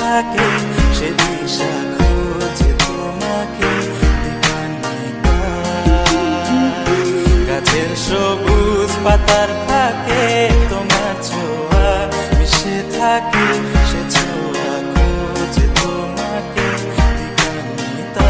থাকে সে দিশা খোঁজে তোমাকে দীপান্বিতা। গাছের সবুজ পাতার ফাঁকে তোমার ছোঁয়া মিশে থাকে সে ছোঁয়া খোঁজে তোমাকে দীপান্বিতা।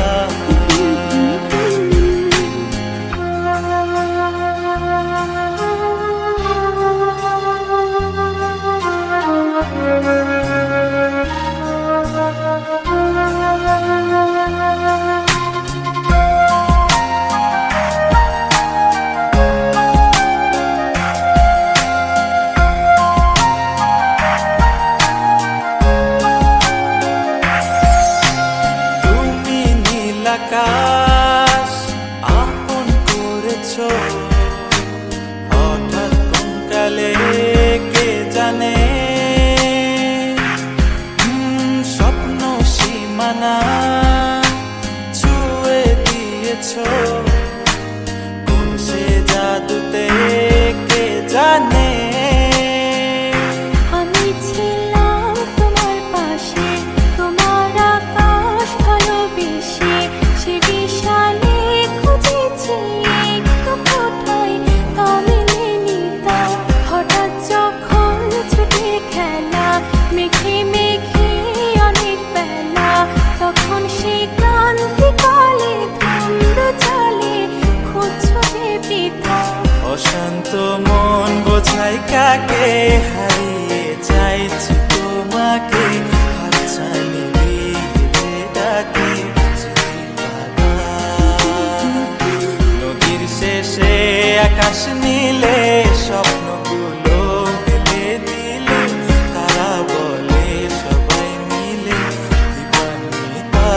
আকাশ আপন করেছো হঠাৎ কোন কালে কে জানে, স্বপ্ন সীমানা ছুঁয়ে দিয়েছো কোন সে জাদুতে কে জানে। অশান্ত মন বোঝাই কাকে হারিয়ে চাইছি তোমাকে হাতছানি দিয়ে ডাকে নদীর শেষে আকাশ নীলে স্বপ্নগুলো মেলে দিলে তারা বলে সবাই মিলে দীপান্বিতা।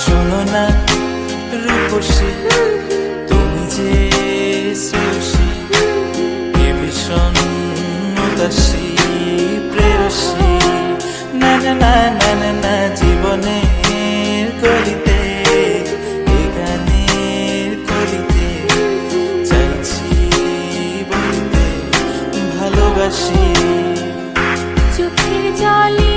শোনো না রূপসী তুমি যে শ্রেয়সী কে ভীষণ উদাসী প্রেয়সী না না না না না না জীবনের গলিতে এ গানের কলিতে চাইছি বলতে ভালোবাসি। চোখের জলে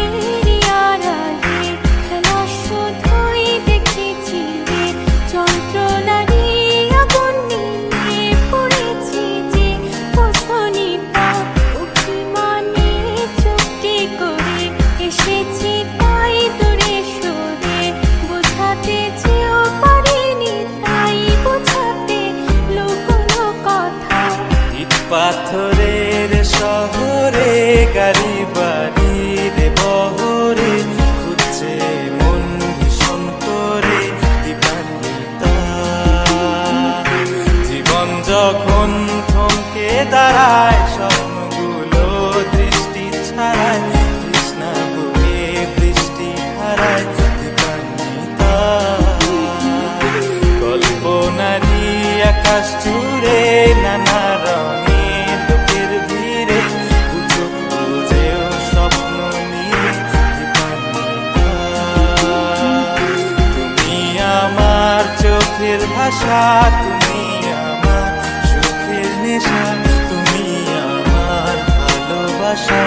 পাথরের শহরে গাড়ি বাড়ির বহরে খুঁজছে মন ভীষণ করে দীপান্বিতা। জীবন যখন থমকে দাঁড়ায় স্বপ্নগুলো দৃষ্টি ছাড়ায় তৃষ্ণা বুকে বৃষ্টি হারায় দীপান্বিতা। কল্পনারি আকাশ জুড়ে নানা রঙে চোখের ভাষা তুমি আমার সুখের নেশা তুমি আমার ভালোবাসা।